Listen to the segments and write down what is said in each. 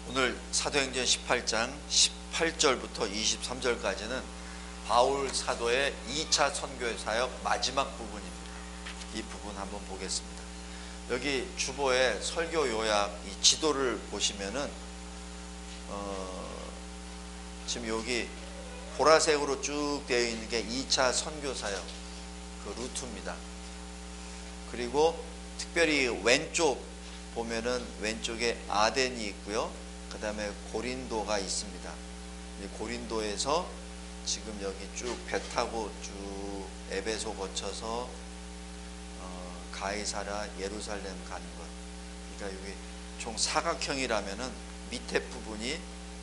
오늘 사도행전 18장 18절부터 23절까지는 바울 사도의 2차 선교 사역 마지막 부분입니다. 이 부분 한번 보겠습니다. 여기 주보에 설교 요약 이 지도를 보시면은 지금 여기 보라색으로 쭉 되어 있는 게 2차 선교 사역 그 루트입니다. 그리고 특별히 왼쪽 보면은 왼쪽에 아덴이 있고요. 그 다음에 고린도가 있습니다. 고린도에서 지금 여기 쭉 배 타고 쭉 에베소 거쳐서 가이사라 예루살렘 가는 것. 그러니까 여기 총 사각형이라면은 밑에 부분이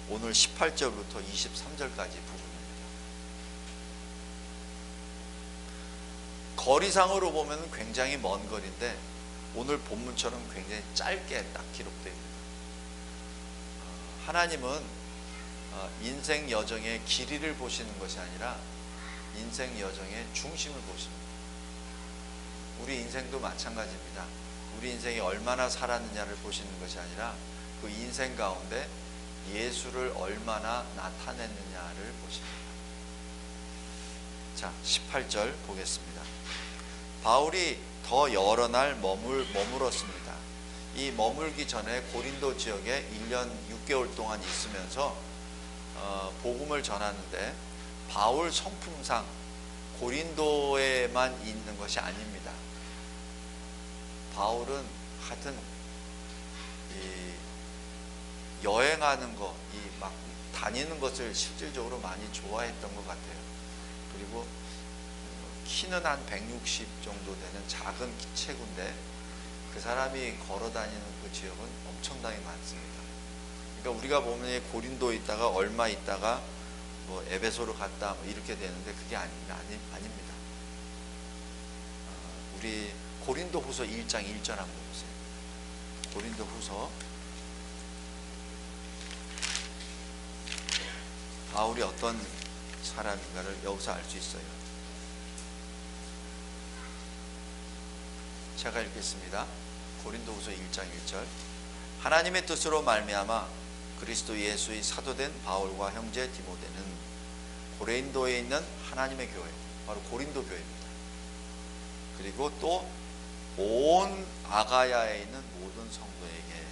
오늘 18절부터 23절까지 부분입니다. 거리상으로 보면 굉장히 먼 거리인데 오늘 본문처럼 굉장히 짧게 딱 기록되어 있습니다. 하나님은 인생 여정의 길이를 보시는 것이 아니라 인생 여정의 중심을 보십니다. 우리 인생도 마찬가지입니다. 우리 인생이 얼마나 살았느냐를 보시는 것이 아니라 그 인생 가운데 예수를 얼마나 나타냈느냐를 보십니다. 자, 18절 보겠습니다. 바울이 더 여러 날 머물었습니다. 이 머물기 전에 고린도 지역에 1년 6개월 동안 있으면서 복음을 전하는데 바울 성품상 고린도에만 있는 것이 아닙니다. 바울은 하여튼 이 여행하는 거, 이 막 다니는 것을 실질적으로 많이 좋아했던 것 같아요. 그리고 키는 한 160 정도 되는 작은 체구인데 그 사람이 걸어 다니는 그 지역은 엄청나게 많습니다. 그러니까 우리가 보면 고린도에 있다가 얼마 있다가 뭐 에베소로 갔다 뭐 이렇게 되는데 그게 아닙니다. 우리 고린도후서 1장 1절 한번 보세요. 고린도후서 바울이 어떤 사람인가를 여기서 알 수 있어요. 제가 읽겠습니다. 고린도후서 1장 1절. 하나님의 뜻으로 말미암아 그리스도 예수의 사도된 바울과 형제 디모데는 고린도에 있는 하나님의 교회, 바로 고린도 교회입니다. 그리고 또 온 아가야에 있는 모든 성도에게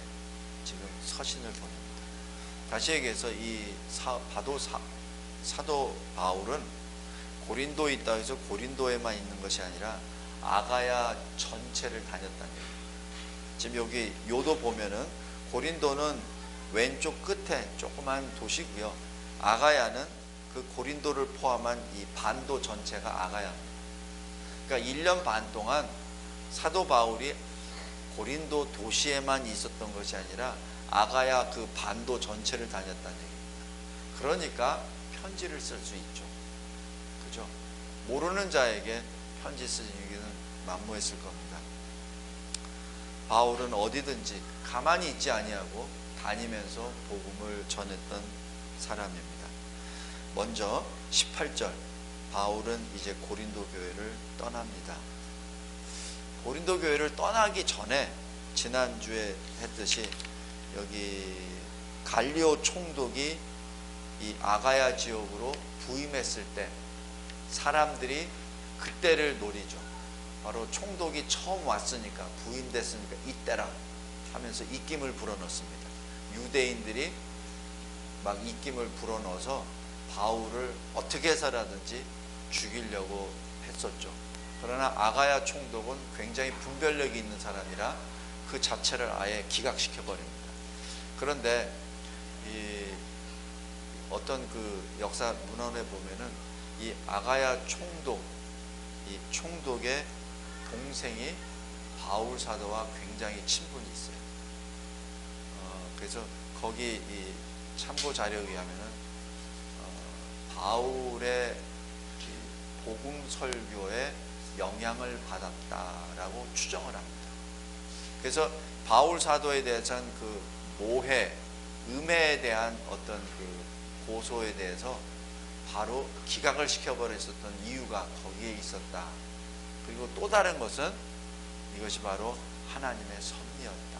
지금 서신을 보냅니다. 다시 얘기해서 이 사도 바울은 고린도에 있다 해서 고린도에만 있는 것이 아니라 아가야 전체를 다녔다는 얘기예요. 지금 여기 요도 보면은 고린도는 왼쪽 끝에 조그만 도시고요. 아가야는 그 고린도를 포함한 이 반도 전체가 아가야입니다. 그러니까 1년 반 동안 사도 바울이 고린도 도시에만 있었던 것이 아니라 아가야 그 반도 전체를 다녔다는 얘기입니다. 그러니까 편지를 쓸 수 있죠. 그죠? 모르는 자에게 편지 쓰기는 만무했을 겁니다. 바울은 어디든지 가만히 있지 아니하고 다니면서 복음을 전했던 사람입니다. 먼저 18절 바울은 이제 고린도 교회를 떠납니다. 고린도 교회를 떠나기 전에 지난주에 했듯이 여기 갈리오 총독이 이 아가야 지역으로 부임했을 때 사람들이 그때를 노리죠. 바로 총독이 처음 왔으니까 부임됐으니까 이때라 하면서 입김을 불어넣습니다. 유대인들이 막 입김을 불어넣어서 바울을 어떻게 해서라든지 죽이려고 했었죠. 그러나 아가야 총독은 굉장히 분별력이 있는 사람이라 그 자체를 아예 기각시켜 버립니다. 그런데 이 어떤 그 역사 문헌에 보면은 이 아가야 총독, 이 총독의 동생이 바울 사도와 굉장히 친분이 있어요. 그래서 거기 이 참고 자료에 의하면은 바울의 복음 설교에 영향을 받았다라고 추정을 합니다. 그래서 바울 사도에 대해서는 그 모해, 음해에 대한 어떤 그 고소에 대해서 바로 기각을 시켜버렸었던 이유가 거기에 있었다. 그리고 또 다른 것은 이것이 바로 하나님의 섭리였다.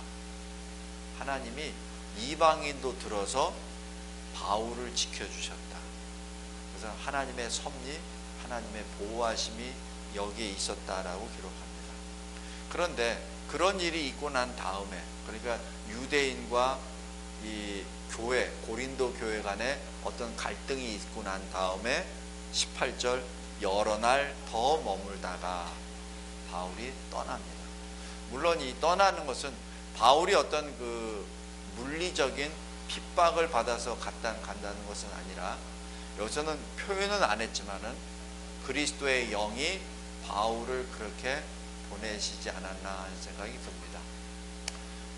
하나님이 이방인도 들어서 바울을 지켜주셨다. 그래서 하나님의 섭리, 하나님의 보호하심이 여기에 있었다라고 기록합니다. 그런데 그런 일이 있고 난 다음에, 그러니까 유대인과 이 교회, 고린도 교회 간에 어떤 갈등이 있고 난 다음에 18절, 여러 날 더 머물다가 바울이 떠납니다. 물론 이 떠나는 것은 바울이 어떤 그 물리적인 핍박을 받아서 간다는 것은 아니라, 여기서는 표현은 안 했지만은 그리스도의 영이 바울을 그렇게 보내시지 않았나 하는 생각이 듭니다.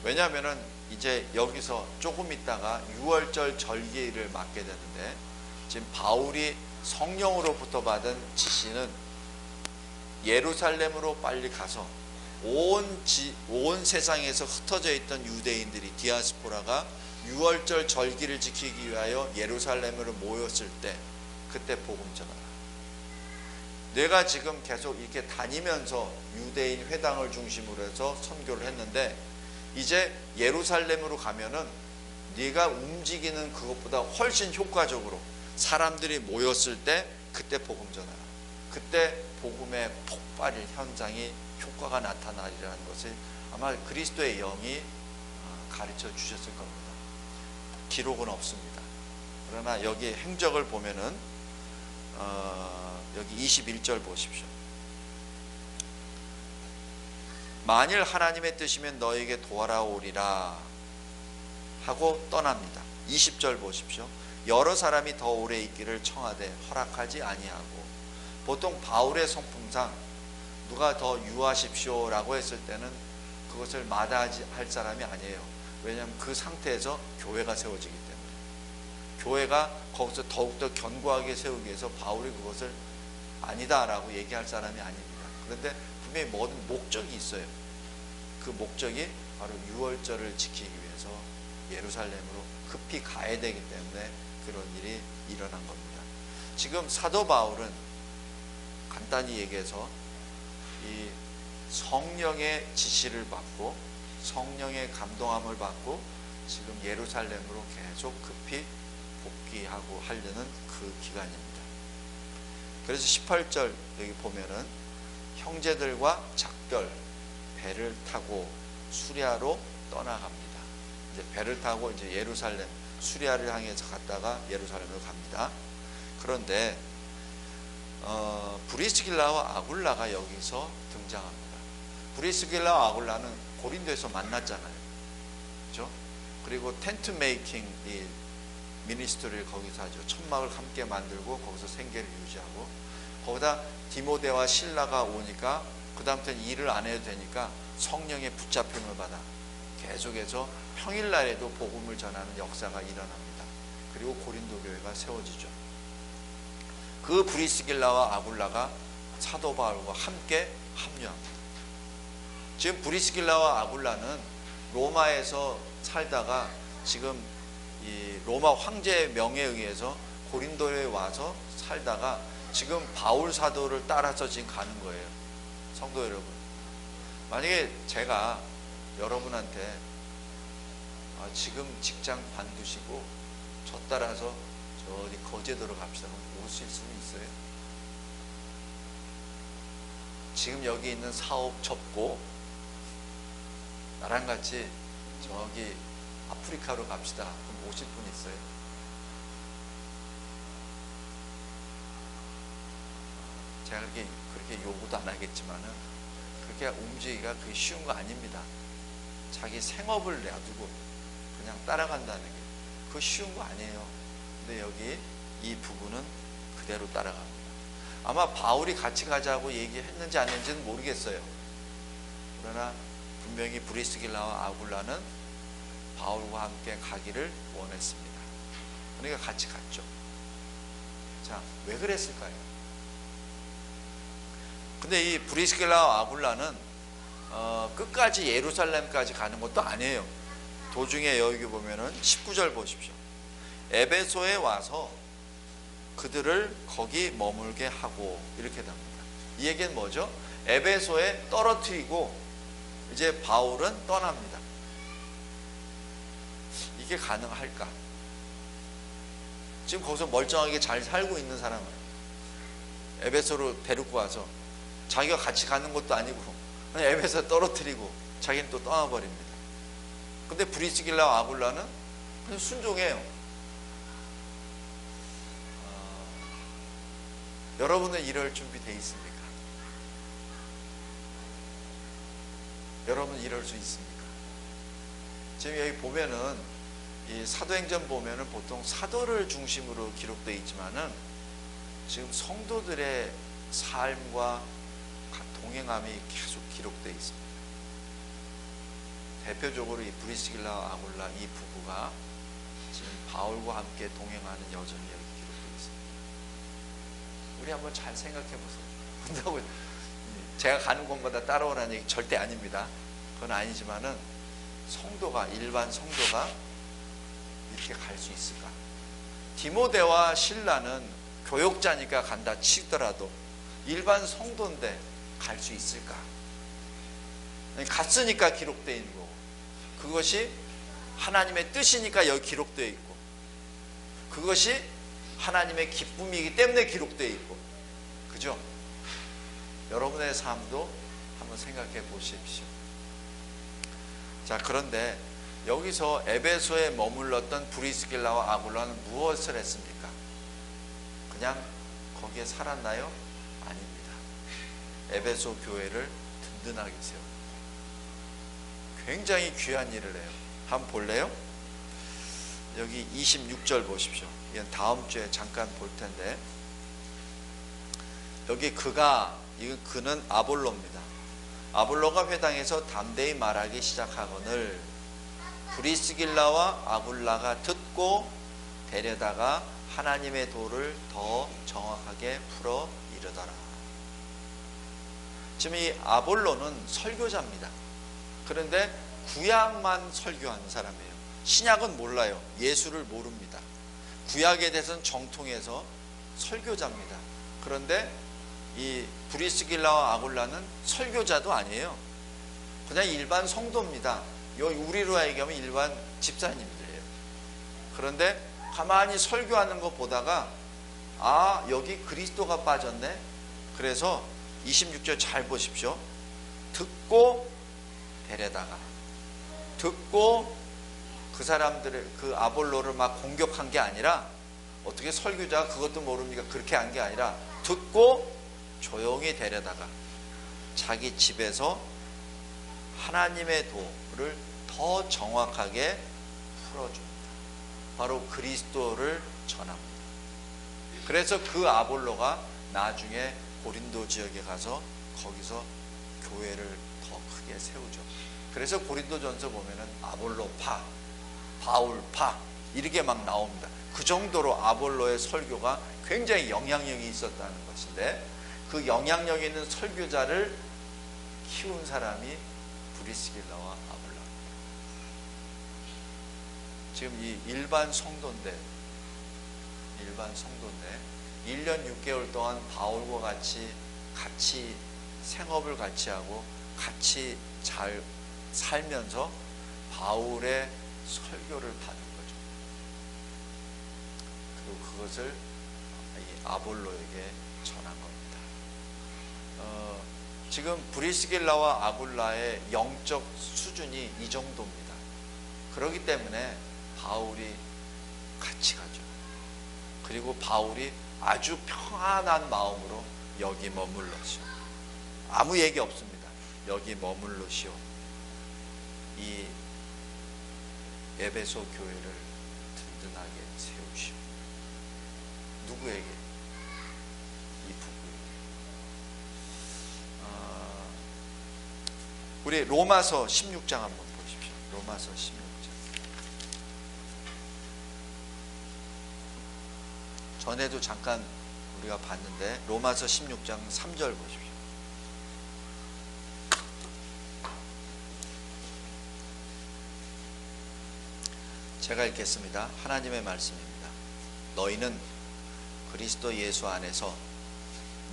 왜냐하면은 이제 여기서 조금 있다가 6월절 절기를 맞게 되는데, 지금 바울이 성령으로부터 받은 지시는 예루살렘으로 빨리 가서 온 세상에서 흩어져 있던 유대인들이, 디아스포라가 6월절 절기를 지키기 위하여 예루살렘으로 모였을 때 그때 복음 전하라. 내가 지금 계속 이렇게 다니면서 유대인 회당을 중심으로 해서 선교를 했는데, 이제 예루살렘으로 가면은 네가 움직이는 그것보다 훨씬 효과적으로 사람들이 모였을 때 그때 복음 전하라. 그때 복음의 폭발의 현장이, 효과가 나타나리라는 것을 아마 그리스도의 영이 가르쳐 주셨을 겁니다. 기록은 없습니다. 그러나 여기 행적을 보면은 여기 21절 보십시오. 만일 하나님의 뜻이면 너에게 도와오리라 하고 떠납니다. 20절 보십시오. 여러 사람이 더 오래 있기를 청하되 허락하지 아니하고, 보통 바울의 성품상 누가 더 유하십시오 라고 했을 때는 그것을 마다할 사람이 아니에요. 왜냐하면 그 상태에서 교회가 세워지기 때문에, 교회가 거기서 더욱더 견고하게 세우기 위해서 바울이 그것을 아니다라고 얘기할 사람이 아닙니다. 그런데 분명히 모든 목적이 있어요. 그 목적이 바로 6월절을 지키기 위해서 예루살렘으로 급히 가야 되기 때문에 그런 일이 일어난 겁니다. 지금 사도 바울은 간단히 얘기해서 이 성령의 지시를 받고 성령의 감동함을 받고 지금 예루살렘으로 계속 급히 복귀하고 하려는 그 기간입니다. 그래서 18절 여기 보면은 형제들과 작별 배를 타고 수리아로 떠나갑니다. 이제 배를 타고 이제 예루살렘, 수리아를 향해서 갔다가 예루살렘으로 갑니다. 그런데 브리스길라와 아굴라가 여기서 등장합니다. 브리스길라와 아굴라는 고린도에서 만났잖아요. 그렇죠? 그리고 텐트 메이킹 이 미니스트리를 거기서 하죠. 천막을 함께 만들고 거기서 생계를 유지하고, 거기다 디모데와 실라가 오니까 그 다음부터는 일을 안 해도 되니까 성령의 붙잡힘을 받아 계속해서 평일날에도 복음을 전하는 역사가 일어납니다. 그리고 고린도 교회가 세워지죠. 그 브리스길라와 아굴라가 사도 바울과 함께 합류합니다. 지금 브리스길라와 아굴라는 로마에서 살다가 지금 이 로마 황제의 명에 의해서 고린도에 와서 살다가 지금 바울 사도를 따라서 지금 가는 거예요. 성도 여러분, 만약에 제가 여러분한테 지금 직장 관두시고 저 따라서 저 어디 거제도로 갑시다 그럼 오실 수는 있어요? 지금 여기 있는 사업 접고 나랑 같이 저기 아프리카로 갑시다 그럼 오실 분 있어요? 제가 그렇게 요구도 안 하겠지만은 그렇게 움직이기가 그게 쉬운 거 아닙니다. 자기 생업을 놔두고 그냥 따라간다는 게 그거 쉬운 거 아니에요. 근데 여기 이 부부는 그대로 따라갑니다. 아마 바울이 같이 가자고 얘기했는지 안 했는지는 모르겠어요. 그러나 분명히 브리스길라와 아굴라는 바울과 함께 가기를 원했습니다. 그러니까 같이 갔죠. 자, 왜 그랬을까요? 근데 이 브리스길라와 아굴라는 끝까지 예루살렘까지 가는 것도 아니에요. 도중에 여기 보면은 19절 보십시오. 에베소에 와서 그들을 거기 머물게 하고 이렇게 됩니다. 이 얘기는 뭐죠? 에베소에 떨어뜨리고 이제 바울은 떠납니다. 이게 가능할까? 지금 거기서 멀쩡하게 잘 살고 있는 사람을 에베소로 데리고 와서 자기가 같이 가는 것도 아니고 그냥 에베소에 떨어뜨리고 자기는 또 떠나버립니다. 근데 브리스길라와 아굴라는 그냥 순종해요. 여러분은 이럴 준비 돼 있습니까? 여러분 이럴 수 있습니까? 지금 여기 보면은 이 사도행전 보면은 보통 사도를 중심으로 기록되어 있지만은 지금 성도들의 삶과 동행함이 계속 기록되어 있습니다. 대표적으로 이 브리스길라와 아굴라 이 부부가 지금 바울과 함께 동행하는 여정이 여기 기록되어 있습니다. 우리 한번 잘 생각해 보세요. 그렇다고 제가 가는 곳마다 따라오라는 얘기 절대 아닙니다. 그건 아니지만은 성도가, 일반 성도가 이렇게 갈 수 있을까? 디모데와 실라는 교역자니까 간다 치더라도 일반 성도인데 갈 수 있을까? 갔으니까 기록되어 있는 거고, 그것이 하나님의 뜻이니까 여기 기록되어 있고, 그것이 하나님의 기쁨이기 때문에 기록되어 있고, 그죠? 여러분의 삶도 한번 생각해 보십시오. 자, 그런데 여기서 에베소에 머물렀던 브리스길라와 아굴라는 무엇을 했습니까? 그냥 거기에 살았나요? 아닙니다. 에베소 교회를 든든하게 세웁니다. 굉장히 귀한 일을 해요. 한번 볼래요? 여기 26절 보십시오. 이건 다음 주에 잠깐 볼 텐데, 여기 그는 아볼로입니다. 아볼로가 회당에서 담대히 말하기 시작하거늘 브리스길라와 아굴라가 듣고 데려다가 하나님의 도를 더 정확하게 풀어 이르더라. 지금 이 아볼로는 설교자입니다. 그런데 구약만 설교하는 사람이에요. 신약은 몰라요. 예수를 모릅니다. 구약에 대해서는 정통해서 설교자입니다. 그런데 이 브리스길라와 아굴라는 설교자도 아니에요. 그냥 일반 성도입니다. 우리로 얘기하면 일반 집사님들이에요. 그런데 가만히 설교하는 거 보다가 여기 그리스도가 빠졌네. 그래서 26절 잘 보십시오. 듣고 데려다가, 듣고 그 사람들을, 그 아볼로를 막 공격한 게 아니라, 어떻게 설교자가 그것도 모릅니까? 그렇게 한 게 아니라 듣고 조용히 데려다가 자기 집에서 하나님의 도를 더 정확하게 풀어줍니다. 바로 그리스도를 전합니다. 그래서 그 아볼로가 나중에 고린도 지역에 가서 거기서 교회를 더 크게 세우죠. 그래서 고린도전서 보면은 아볼로파, 바울파 이렇게 막 나옵니다. 그 정도로 아볼로의 설교가 굉장히 영향력이 있었다는 것인데, 그 영향력 있는 설교자를 키운 사람이 브리스길라와 아굴라입니다. 지금 이 일반 성도인데 1년 6개월 동안 바울과 같이 생업을 같이 하고 같이 잘 살면서 바울의 설교를 받은 거죠. 그리고 그것을 이 아볼로에게 전한 겁니다. 지금 브리스길라와 아굴라의 영적 수준이 이 정도입니다. 그렇기 때문에 바울이 같이 가죠. 그리고 바울이 아주 평안한 마음으로 여기 머물러시오. 아무 얘기 없습니다. 여기 머물러시오. 이 에베소 교회를 든든하게 세우시오. 누구에게? 이 부부에게. 우리 로마서 16장 한번 보십시오. 로마서 16장. 전에도 잠깐 우리가 봤는데 로마서 16장 3절 보십시오. 제가 읽겠습니다. 하나님의 말씀입니다. 너희는 그리스도 예수 안에서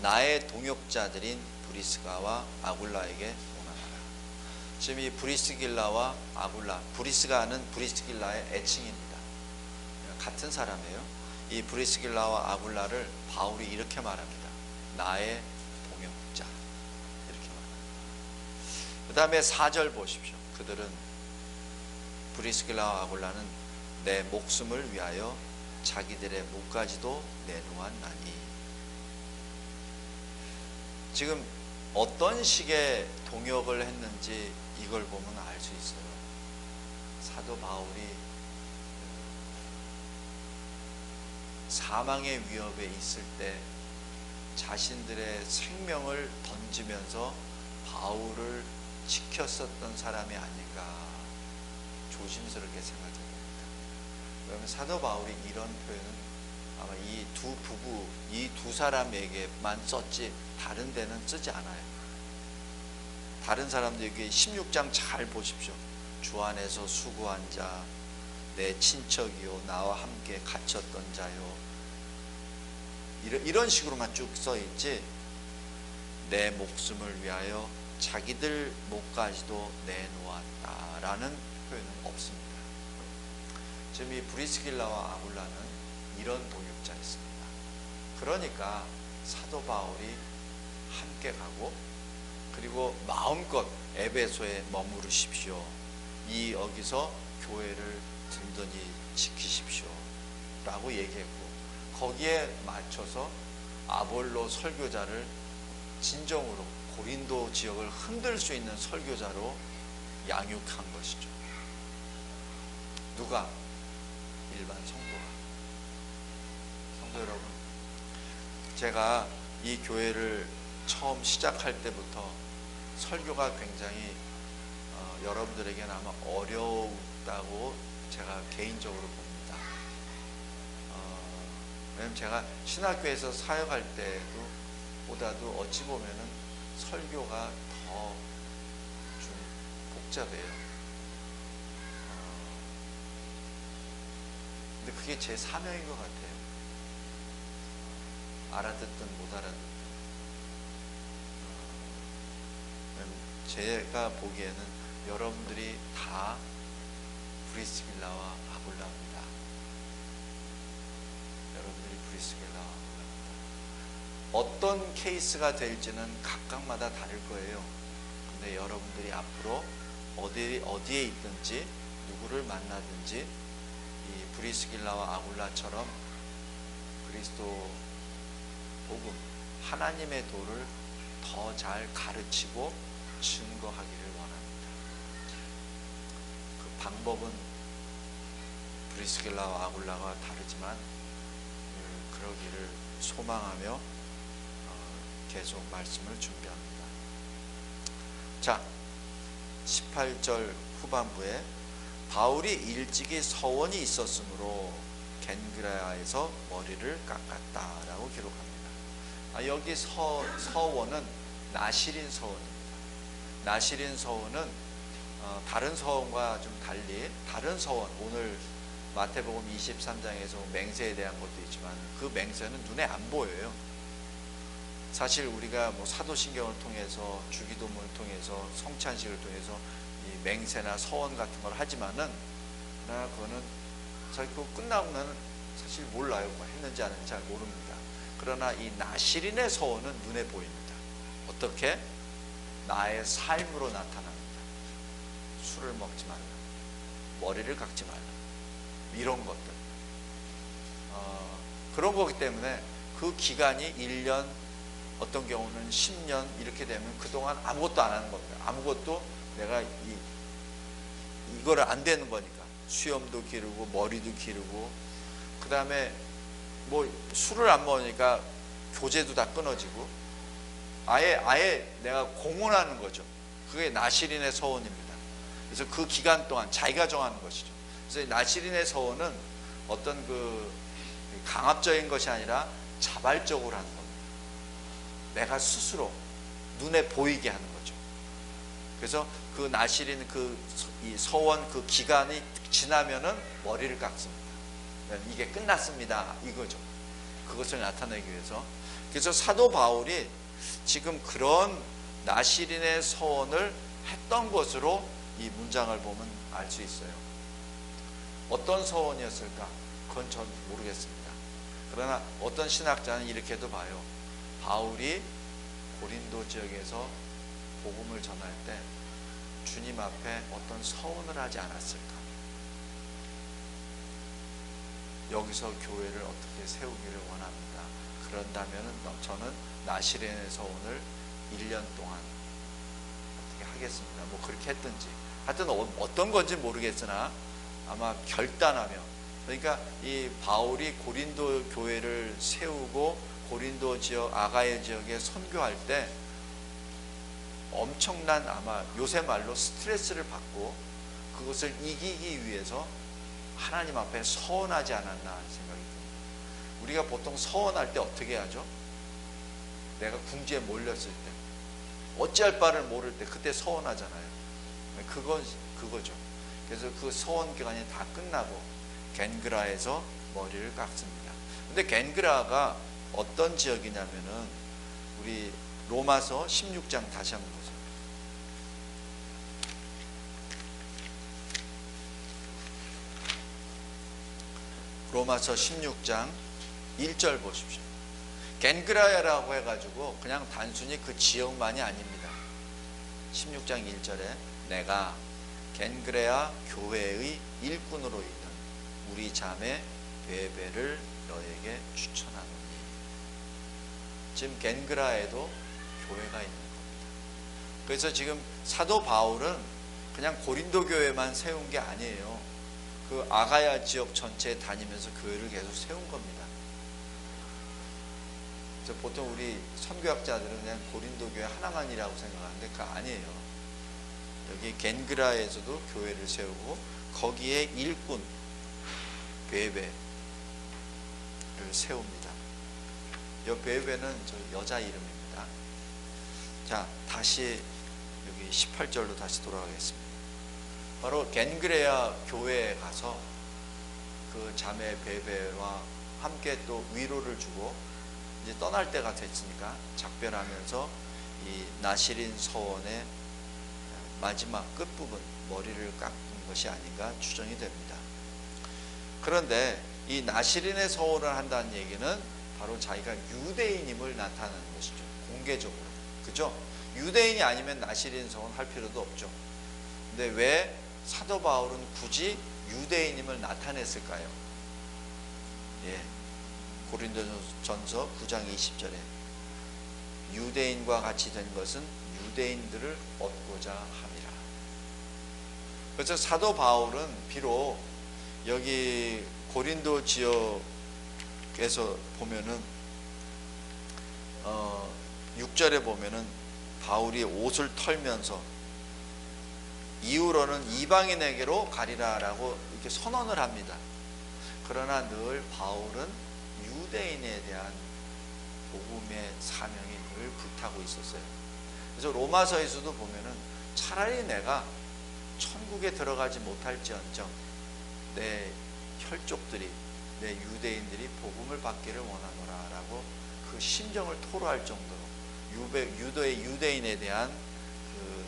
나의 동역자들인 브리스가와 아굴라에게 원하노라. 지금 이 브리스길라와 아굴라, 브리스가는 브리스길라의 애칭입니다. 같은 사람이에요. 이 브리스길라와 아굴라를 바울이 이렇게 말합니다. 나의 동역자, 이렇게 말합니다. 그 다음에 4절 보십시오. 그들은, 브리스길라와 아굴라는 내 목숨을 위하여 자기들의 목까지도 내놓았나니. 지금 어떤 식의 동역을 했는지 이걸 보면 알 수 있어요. 사도 바울이 사망의 위협에 있을 때 자신들의 생명을 던지면서 바울을 지켰었던 사람이 아닌가 조심스럽게 생각됩니다. 그러면 사도 바울이 이런 표현은 아마 이 두 부부, 이 두 사람에게만 썼지 다른 데는 쓰지 않아요. 다른 사람들에게 16장 잘 보십시오. 주 안에서 수고한 자, 내 친척이요, 나와 함께 갇혔던 자요, 이런 식으로만 쭉 써있지 내 목숨을 위하여 자기들 목까지도 내놓았다라는 표현은 없습니다. 지금 이 브리스길라와 아굴라는 이런 동역자였습니다. 그러니까 사도 바울이 함께 가고, 그리고 마음껏 에베소에 머무르십시오. 이 여기서 교회를 든든히 지키십시오 라고 얘기했고, 거기에 맞춰서 아볼로 설교자를 진정으로 고린도 지역을 흔들 수 있는 설교자로 양육한 것이죠. 누가? 일반 성도가. 성도 여러분, 제가 이 교회를 처음 시작할 때부터 설교가 굉장히 여러분들에게는 아마 어려웠다고 제가 개인적으로 봅니다. 왜냐면 제가 신학교에서 사역할 때도 보다도 어찌 보면은 설교가 더 좀 복잡해요. 근데 그게 제 사명인 것 같아요. 알아듣든 못 알아듣든. 제가 보기에는 여러분들이 다 브리스길라와 아굴라입니다. 여러분들이 브리스길라와 아굴라입니다. 어떤 케이스가 될지는 각각마다 다를 거예요. 근데 여러분들이 앞으로 어디에 있든지 누구를 만나든지 이 브리스길라와 아굴라처럼 그리스도 복음, 하나님의 도를 더 잘 가르치고 증거하기를 원합니다. 그 방법은 브리스길라와 아굴라가 다르지만 그러기를 소망하며 계속 말씀을 준비합니다. 자, 18절 후반부에 바울이 일찍이 서원이 있었으므로 겐그라에서 머리를 깎았다라고 기록합니다. 여기 서원은 나시린 서원입니다. 나시린 서원은 다른 서원과 좀 달리, 다른 서원, 오늘 마태복음 23장에서 맹세에 대한 것도 있지만 그 맹세는 눈에 안 보여요. 사실 우리가 뭐 사도신경을 통해서, 주기도문을 통해서, 성찬식을 통해서 이 맹세나 서원 같은 걸 하지만은 그거는 사실 그거 끝나고 나는 사실 몰라요. 뭐 했는지 안 했는지 잘 모릅니다. 그러나 이 나시린의 서원은 눈에 보입니다. 어떻게? 나의 삶으로 나타납니다. 술을 먹지 말라, 머리를 깎지 말라, 이런 것들. 그런 거기 때문에 그 기간이 1년, 어떤 경우는 10년 이렇게 되면 그동안 아무것도 안 하는 겁니다. 아무것도 내가 이거를 안 되는 거니까 수염도 기르고 머리도 기르고, 그 다음에 뭐 술을 안 먹으니까 교제도 다 끊어지고 아예 내가 공언하는 거죠. 그게 나시린의 서원입니다. 그래서 그 기간 동안 자기가 정하는 것이죠. 그래서 나시린의 서원은 어떤 그 강압적인 것이 아니라 자발적으로 하는 겁니다. 내가 스스로 눈에 보이게 하는 거죠. 그래서 그 나시린 이 서원 그 기간이 지나면은 머리를 깎습니다. 이게 끝났습니다, 이거죠. 그것을 나타내기 위해서. 그래서 사도 바울이 지금 그런 나시린의 서원을 했던 것으로 이 문장을 보면 알 수 있어요. 어떤 서원이었을까? 그건 전 모르겠습니다. 그러나 어떤 신학자는 이렇게도 봐요. 바울이 고린도 지역에서 복음을 전할 때 주님 앞에 어떤 서원을 하지 않았을까? 여기서 교회를 어떻게 세우기를 원합니다. 그런다면 저는 나시렌에서 오늘 1년 동안 어떻게 하겠습니다. 뭐 그렇게 했든지 하여튼 어떤 건지 모르겠으나 아마 결단하며, 그러니까 이 바울이 고린도 교회를 세우고 고린도 지역 아가야 지역에 선교할 때 엄청난 아마 요새 말로 스트레스를 받고 그것을 이기기 위해서 하나님 앞에 서원하지 않았나 하는 생각이 듭니다. 우리가 보통 서원할 때 어떻게 하죠? 내가 궁지에 몰렸을 때, 어찌할 바를 모를 때 그때 서원하잖아요. 그거죠. 그래서 그 서원 기간이 다 끝나고 겐그라에서 머리를 깎습니다. 근데 겐그라가 어떤 지역이냐면은 우리 로마서 16장 다시 한번 보세요. 로마서 16장 1절 보십시오. 겐그라야라고 해가지고 그냥 단순히 그 지역만이 아닙니다. 16장 1절에 내가 겐그레아 교회의 일꾼으로 있는 우리 자매 베베를 너에게 추천하노니. 지금 겐그라에도 교회가 있는 겁니다. 그래서 지금 사도 바울은 그냥 고린도 교회만 세운 게 아니에요. 그 아가야 지역 전체에 다니면서 교회를 계속 세운 겁니다. 그래서 보통 우리 선교학자들은 그냥 고린도 교회 하나만이라고 생각하는데 그거 아니에요. 여기 겐그라에서도 교회를 세우고 거기에 일꾼 베베를 세웁니다. 이 베베는 저 여자 이름입니다. 자, 다시 여기 18절로 다시 돌아가겠습니다. 바로 겐그레아 교회에 가서 그 자매 베베와 함께 또 위로를 주고 이제 떠날 때가 됐으니까 작별하면서 이 나시린 서원의 마지막 끝부분 머리를 깎은 것이 아닌가 추정이 됩니다. 그런데 이 나시린의 서원을 한다는 얘기는 바로 자기가 유대인임을 나타내는 것이죠. 공개적으로. 그죠? 유대인이 아니면 나시린 서원 할 필요도 없죠. 근데 왜 사도 바울은 굳이 유대인임을 나타냈을까요? 예. 고린도전서 9장 20절에 유대인과 같이 된 것은 유대인들을 얻고자 함이라. 그래서 사도 바울은 비록 여기 고린도 지역에서 보면은 6절에 보면은 바울이 옷을 털면서 이후로는 이방인에게로 가리라라고 이렇게 선언을 합니다. 그러나 늘 바울은 유대인에 대한 복음의 사명이 늘 불타고 있었어요. 그래서 로마서에서도 보면은 차라리 내가 천국에 들어가지 못할지언정 내 혈족들이, 내 유대인들이 복음을 받기를 원하노라 라고 그 심정을 토로할 정도로 유대인에 대한 그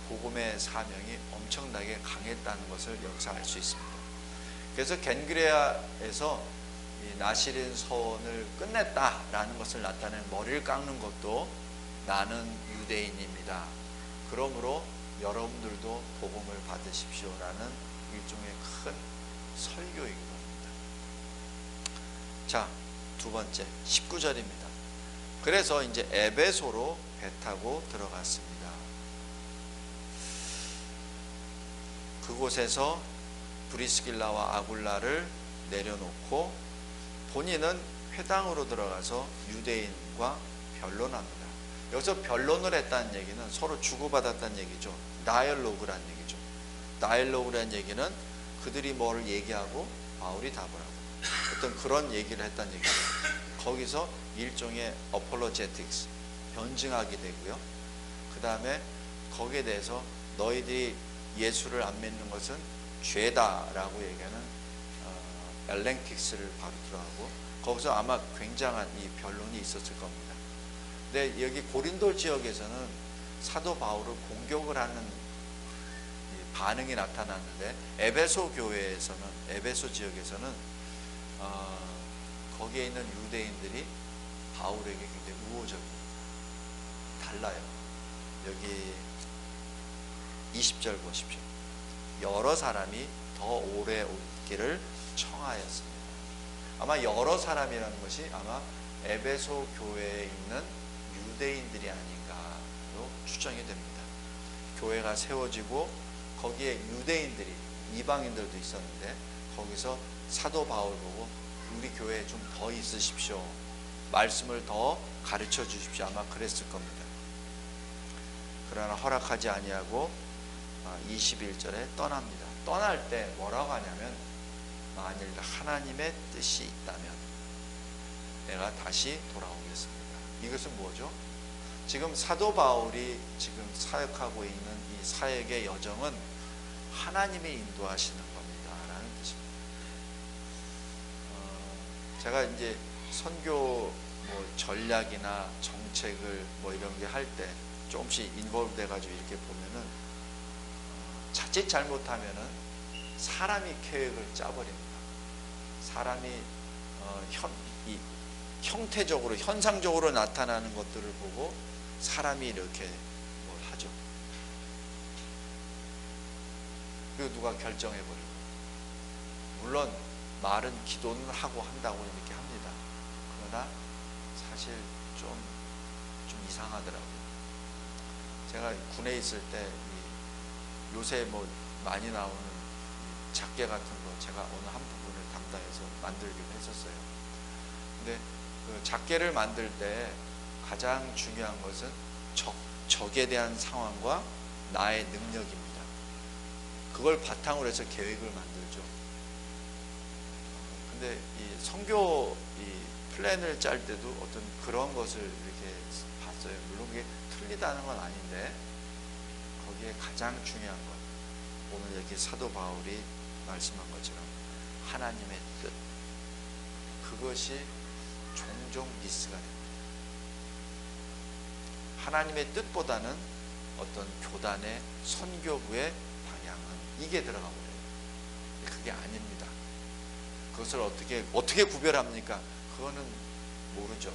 복음의 사명이 엄청나게 강했다는 것을 여기서 알 수 있습니다. 그래서 겐그레아에서 이 나시린 서원을 끝냈다라는 것을 나타내는 머리를 깎는 것도 나는 유대인입니다. 그러므로 여러분들도 복음을 받으십시오라는 일종의 큰 설교이기도 합니다. 자, 두 번째 19절입니다. 그래서 이제 에베소로 배 타고 들어갔습니다. 그곳에서 브리스길라와 아굴라를 내려놓고 본인은 회당으로 들어가서 유대인과 변론합니다. 여기서 변론을 했다는 얘기는 서로 주고받았다는 얘기죠. 다이얼로그란 얘기죠. 다이얼로그란 얘기는 그들이 뭐를 얘기하고 바울이 답을 하고 어떤 그런 얘기를 했다는 얘기죠. 거기서 일종의 apologetics, 변증하게 되고요. 그 다음에 거기에 대해서 너희들이 예수를 안 믿는 것은 죄다라고 얘기하는 엘랭틱스를 바로 들어가고 거기서 아마 굉장한 이 변론이 있었을 겁니다. 근데 여기 고린도 지역에서는 사도 바울을 공격을 하는 이 반응이 나타났는데, 에베소 교회에서는, 에베소 지역에서는 거기에 있는 유대인들이 바울에게 굉장히 우호적입니다. 달라요. 여기 20절 보십시오. 여러 사람이 더 오래 오기를 청하였습니다. 아마 여러 사람이라는 것이 아마 에베소 교회에 있는 유대인들이 아닌가로 추정이 됩니다. 교회가 세워지고 거기에 유대인들이, 이방인들도 있었는데 거기서 사도 바울 보고 우리 교회에 좀 더 있으십시오, 말씀을 더 가르쳐 주십시오, 아마 그랬을 겁니다. 그러나 허락하지 아니하고 21절에 떠납니다. 떠날 때 뭐라고 하냐면, 만일 하나님의 뜻이 있다면 내가 다시 돌아오겠습니다. 이것은 뭐죠? 지금 사도 바울이 지금 사역하고 있는 이 사역의 여정은 하나님이 인도하시는 겁니다 라는 뜻입니다. 제가 이제 선교 뭐 전략이나 정책을 뭐 이런 게 할 때 조금씩 인볼브 돼가지고 이렇게 보면은 자칫 잘못하면은 사람이 계획을 짜버립니다. 사람이 형태적으로, 현상적으로 나타나는 것들을 보고 사람이 이렇게 뭘 하죠. 그리고 누가 결정해버리고, 물론 말은 기도는 하고 한다고 이렇게 합니다. 그러나 사실 좀 이상하더라고요. 제가 군에 있을 때 요새 뭐 많이 나오는 작계 같은 거 제가 어느 한 부분을 담당해서 만들기도 했었어요. 근데 그 작계를 만들 때 가장 중요한 것은 적에 대한 상황과 나의 능력입니다. 그걸 바탕으로 해서 계획을 만들죠. 근데 이 선교 플랜을 짤 때도 어떤 그런 것을 이렇게 봤어요. 물론 그게 틀리다는 건 아닌데, 거기에 가장 중요한 것, 오늘 여기 사도 바울이 말씀한 것처럼 하나님의 뜻, 그것이 종종 미스가 됩니다. 하나님의 뜻보다는 어떤 교단의 선교부의 방향은 이게 들어가 버려요. 그게 아닙니다. 그것을 어떻게 구별합니까? 그거는 모르죠.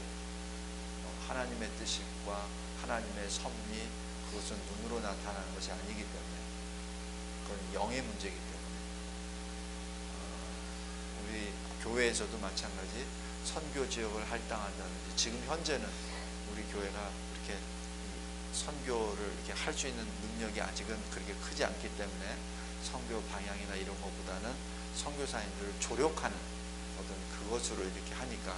하나님의 뜻과 하나님의 섭리, 그것은 눈으로 나타나는 것이 아니기 때문에, 그건 영의 문제이기 때문에, 우리 교회에서도 마찬가지 선교 지역을 할당한다든지, 지금 현재는 우리 교회가 이렇게 선교를 이렇게 할 수 있는 능력이 아직은 그렇게 크지 않기 때문에 선교 방향이나 이런 것보다는 선교사님들을 조력하는 어떤 그것으로 이렇게 하니까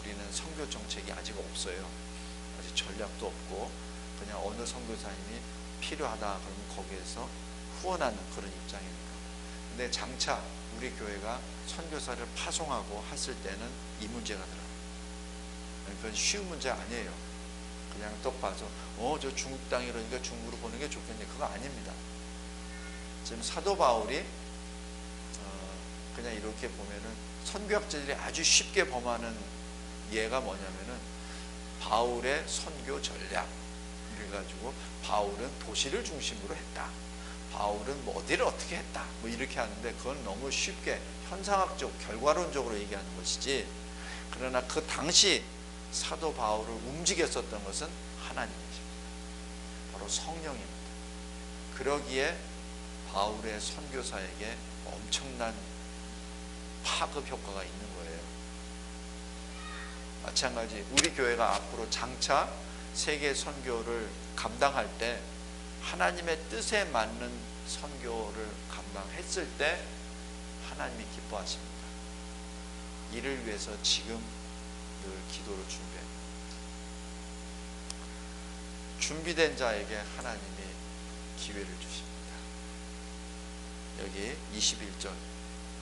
우리는 선교 정책이 아직 없어요. 아직 전략도 없고, 그냥 어느 선교사님이 필요하다 그러면 거기에서 후원하는 그런 입장이니까. 근데 장차 우리 교회가 선교사를 파송하고 했을 때는 이 문제가 들어요. 그건 쉬운 문제 아니에요. 그냥 떡 봐서 저 중국 땅이라니까 중국으로 보는 게 좋겠네, 그거 아닙니다. 지금 사도 바울이 그냥 이렇게 보면은 선교학자들이 아주 쉽게 범하는 예가 뭐냐면은 바울의 선교 전략, 그래가지고 바울은 도시를 중심으로 했다, 바울은 뭐 어디를 어떻게 했다, 뭐 이렇게 하는데, 그건 너무 쉽게 현상학적 결과론적으로 얘기하는 것이지, 그러나 그 당시 사도 바울을 움직였었던 것은 하나님이십니다. 바로 성령입니다. 그러기에 바울의 선교사에게 엄청난 파급 효과가 있는 거예요. 마찬가지 우리 교회가 앞으로 장차 세계 선교를 감당할 때 하나님의 뜻에 맞는 선교를 감당했을 때 하나님이 기뻐하십니다. 이를 위해서 지금 늘 기도를 준비합니다. 준비된 자에게 하나님이 기회를 주십니다. 여기 21절,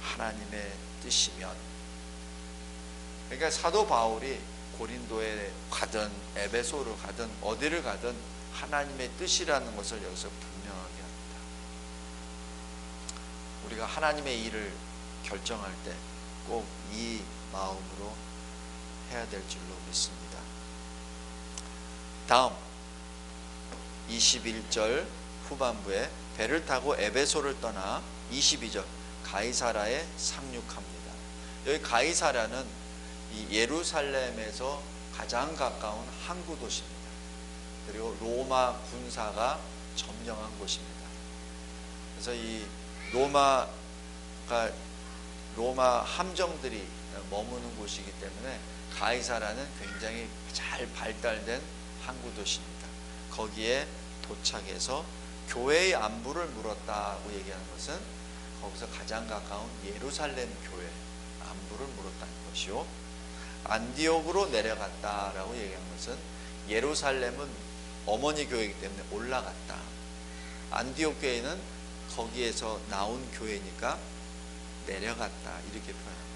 하나님의 뜻이면, 그러니까 사도 바울이 고린도에 가든 에베소를 가든 어디를 가든 하나님의 뜻이라는 것을 여기서 분명하게 합니다. 우리가 하나님의 일을 결정할 때 꼭 이 마음으로 해야 될 줄로 믿습니다. 다음 21절 후반부에 배를 타고 에베소를 떠나 22절 가이사라에 상륙합니다. 여기 가이사라는 이 예루살렘에서 가장 가까운 항구 도시입니다. 그리고 로마 군사가 점령한 곳입니다. 그래서 이 로마 함정들이 머무는 곳이기 때문에 가이사라는 굉장히 잘 발달된 항구 도시입니다. 거기에 도착해서 교회의 안부를 물었다고 얘기하는 것은 거기서 가장 가까운 예루살렘 교회 안부를 물었다는 것이요, 안디옥으로 내려갔다라고 얘기하는 것은 예루살렘은 어머니 교회이기 때문에 올라갔다, 안디옥 교회는 거기에서 나온 교회니까 내려갔다, 이렇게 표현합니다.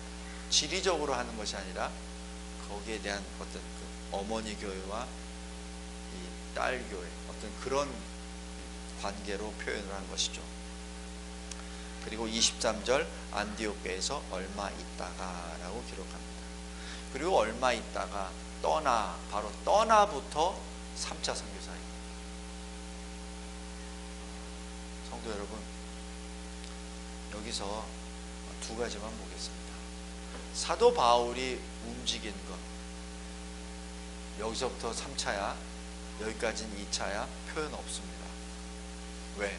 지리적으로 하는 것이 아니라 거기에 대한 어떤 그 어머니 교회와 이 딸 교회, 어떤 그런 관계로 표현을 한 것이죠. 그리고 23절 안디옥 교회에서 얼마 있다가 라고 기록합니다. 그리고 얼마 있다가 떠나, 바로 떠나부터 3차 선교사입니다. 성도 여러분, 여기서 두 가지만 보겠습니다. 사도 바울이 움직인 것, 여기서부터 3차야, 여기까지는 2차야, 표현 없습니다. 왜?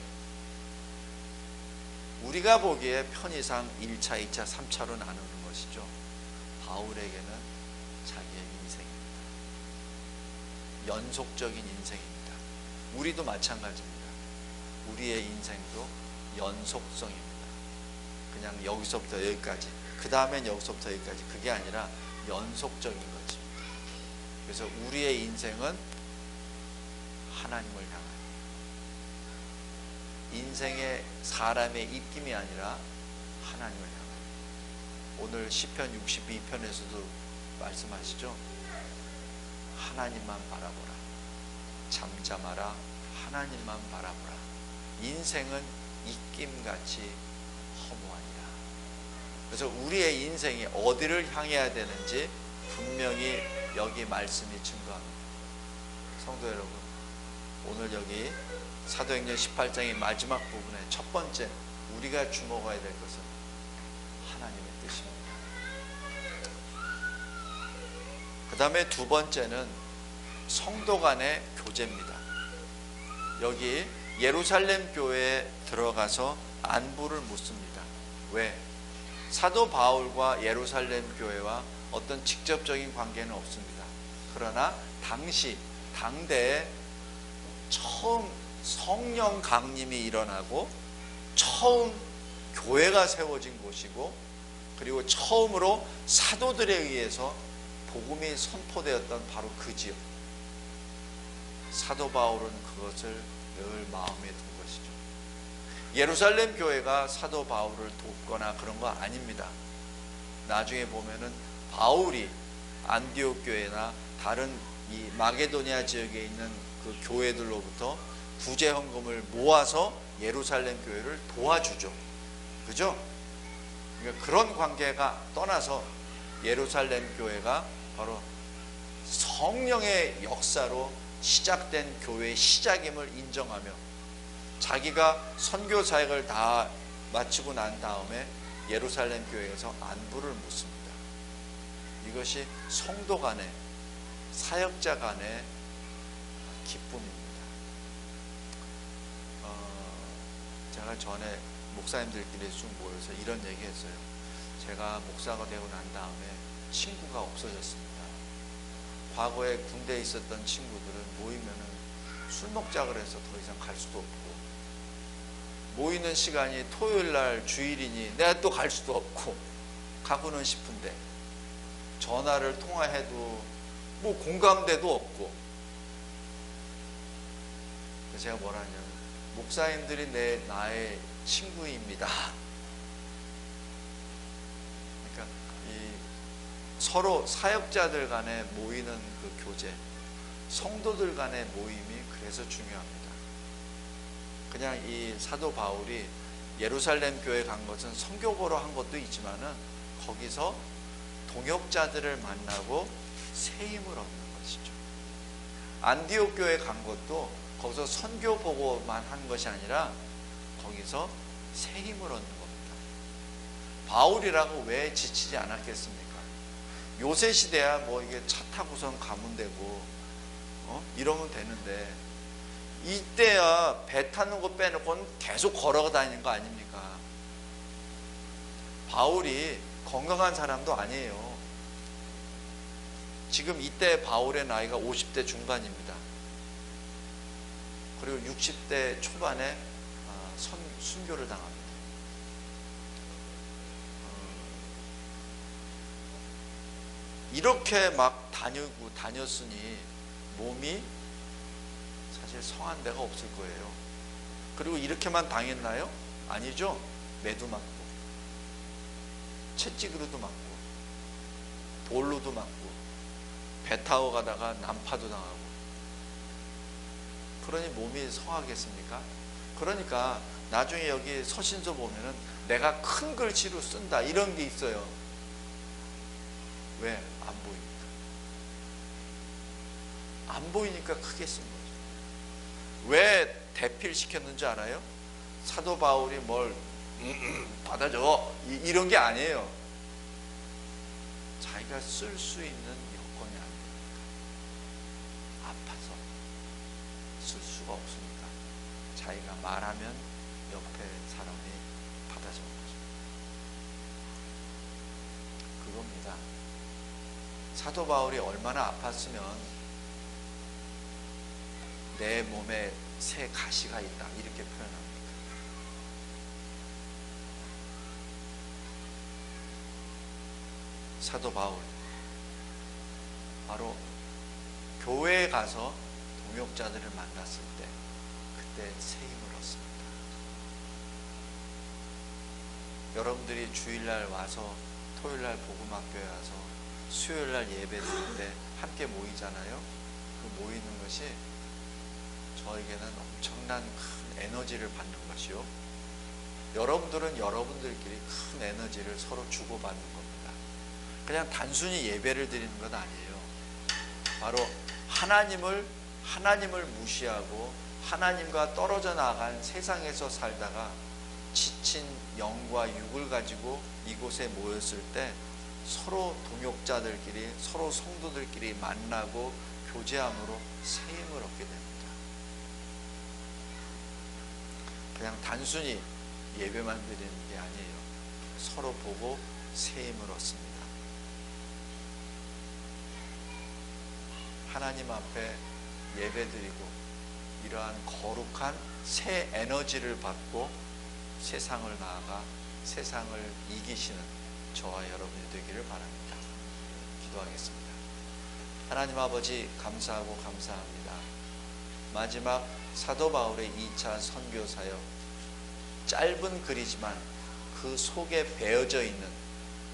우리가 보기에 편의상 1차, 2차, 3차로 나누는 것이죠. 바울에게는 자기의 인생입니다. 연속적인 인생입니다. 우리도 마찬가지입니다. 우리의 인생도 연속성입니다. 그냥 여기서부터 여기까지, 그 다음엔 여기서부터 여기까지, 그게 아니라 연속적인 것입니다. 그래서 우리의 인생은 하나님을 향한, 인생의 사람의 입김이 아니라 하나님을 향한. 오늘 시편 62편에서도 말씀하시죠. 하나님만 바라보라. 잠잠하라. 하나님만 바라보라. 인생은 입김같이 허무하니라. 그래서 우리의 인생이 어디를 향해야 되는지 분명히 여기 말씀이 증거합니다. 성도 여러분, 오늘 여기 사도행전 18장의 마지막 부분에 첫 번째 우리가 주목해야 될 것은 하나님의 뜻입니다. 그 다음에 두 번째는 성도 간의 교제입니다. 여기 예루살렘 교회에 들어가서 안부를 묻습니다. 왜? 사도 바울과 예루살렘 교회와 어떤 직접적인 관계는 없습니다. 그러나 당대에 처음 성령 강림이 일어나고 처음 교회가 세워진 곳이고, 그리고 처음으로 사도들에 의해서 복음이 선포되었던 바로 그 지역. 사도 바울은 그것을 늘 마음에 둔 것이죠. 예루살렘 교회가 사도 바울을 돕거나 그런 거 아닙니다. 나중에 보면은 바울이 안디옥 교회나 다른 이 마게도니아 지역에 있는 그 교회들로부터 구제 헌금을 모아서 예루살렘 교회를 도와주죠. 그죠? 그러니까 그런 관계가 떠나서 예루살렘 교회가 바로 성령의 역사로 시작된 교회의 시작임을 인정하며 자기가 선교 사역을 다 마치고 난 다음에 예루살렘 교회에서 안부를 묻습니다. 이것이 성도 간의, 사역자 간의 기쁨입니다. 제가 전에 목사님들끼리 쭉 모여서 이런 얘기 했어요. 제가 목사가 되고 난 다음에 친구가 없어졌습니다. 과거에 군대에 있었던 친구들은 모이면은 술 먹자 그래서 더 이상 갈 수도 없고, 모이는 시간이 토요일날 주일이니 내가 또 갈 수도 없고, 가고는 싶은데 전화를 통화해도 뭐 공감대도 없고. 그래서 제가 뭐라 하냐면, 목사님들이 나의 친구입니다. 그러니까 이 서로 사역자들 간에 모이는 그 교제, 성도들 간의 모임이 그래서 중요합니다. 그냥 이 사도 바울이 예루살렘 교회 간 것은 선교 보러 한 것도 있지만은 거기서 동역자들을 만나고 새 힘을 얻는 것이죠. 안디옥 교회 간 것도 거기서 선교 보고만 한 것이 아니라 거기서 새 힘을 얻는 겁니다. 바울이라고 왜 지치지 않았겠습니까? 요새 시대야 뭐 이게 차 타고선 가면 되고 이러면 되는데, 이때야 배 타는 거 빼놓고는 계속 걸어 다니는 거 아닙니까? 바울이 건강한 사람도 아니에요. 지금 이때 바울의 나이가 50대 중반입니다. 그리고 60대 초반에 순교를 당합니다. 이렇게 막 다녔으니 몸이 사실 성한 데가 없을 거예요. 그리고 이렇게만 당했나요? 아니죠. 매도 맞고 채찍으로도 맞고 돌로도 맞고 배 타고 가다가 난파도 당하고. 그러니 몸이 성하겠습니까? 그러니까 나중에 여기 서신서 보면은 내가 큰 글씨로 쓴다 이런 게 있어요. 왜? 안 보이니까. 안 보이니까 크게 쓴 거죠. 왜 대필시켰는지 알아요? 사도 바울이 뭘 받아줘 이런 게 아니에요. 자기가 쓸 수 있는 여건이 안 되니까. 아파서 쓸 수가 없으니까 자기가 말하면 옆에 사람이 받아주는 거죠. 그겁니다. 사도 바울이 얼마나 아팠으면 내 몸에 새 가시가 있다 이렇게 표현합니다. 사도 바울 바로 교회에 가서 동역자들을 만났을 때 그때 새 힘을 얻습니다. 여러분들이 주일날 와서 토요일날 복음학교에 와서 수요일날 예배 드릴 때 함께 모이잖아요. 그 모이는 것이 저에게는 엄청난 큰 에너지를 받는 것이요, 여러분들은 여러분들끼리 큰 에너지를 서로 주고받는 겁니다. 그냥 단순히 예배를 드리는 건 아니에요. 바로 하나님을 무시하고 하나님과 떨어져 나간 세상에서 살다가 지친 영과 육을 가지고 이곳에 모였을 때 서로 동역자들끼리, 서로 성도들끼리 만나고 교제함으로 새 힘을 얻게 됩니다. 그냥 단순히 예배만 드리는 게 아니에요. 서로 보고 새 힘을 얻습니다. 하나님 앞에 예배드리고 이러한 거룩한 새 에너지를 받고 세상을 나아가 세상을 이기시는 저와 여러분이 되기를 바랍니다. 기도하겠습니다. 하나님 아버지, 감사하고 감사합니다. 마지막 사도 바울의 2차 선교 사역, 짧은 글이지만 그 속에 배어져 있는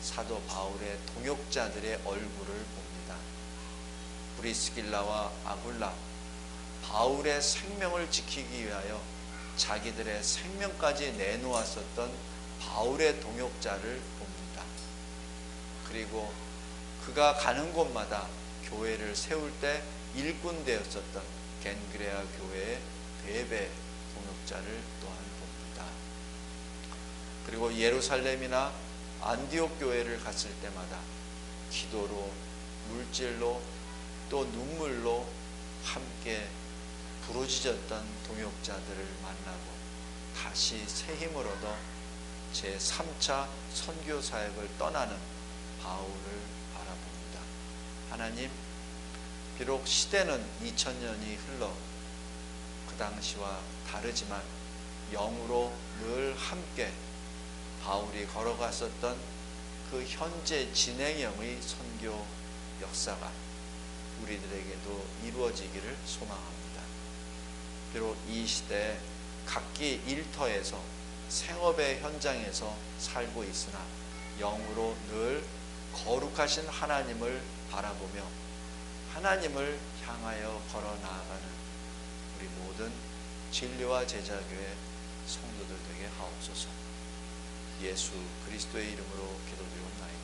사도 바울의 동역자들의 얼굴을 봅니다. 브리스길라와 아굴라, 바울의 생명을 지키기 위하여 자기들의 생명까지 내놓았었던 바울의 동역자를 봅니다. 그리고 그가 가는 곳마다 교회를 세울 때 일꾼 되었었던 겐그레아 교회의 베베 동역자를 또한 봅니다. 그리고 예루살렘이나 안디옥 교회를 갔을 때마다 기도로, 물질로, 또 눈물로 함께 부르짖었던 동역자들을 만나고 다시 새 힘을 얻어 제3차 선교 사역을 떠나는 바울을 바라봅니다. 하나님, 비록 시대는 2000년이 흘러 그 당시와 다르지만 영으로 늘 함께 바울이 걸어갔었던 그 현재 진행형의 선교 역사가 우리들에게도 이루어지기를 소망합니다. 비록 이 시대에 각기 일터에서 생업의 현장에서 살고 있으나 영으로 늘 거룩하신 하나님을 바라보며 하나님을 향하여 걸어 나아가는 우리 모든 진리와 제자교회 성도들 되게 하옵소서. 예수 그리스도의 이름으로 기도드리옵나이다.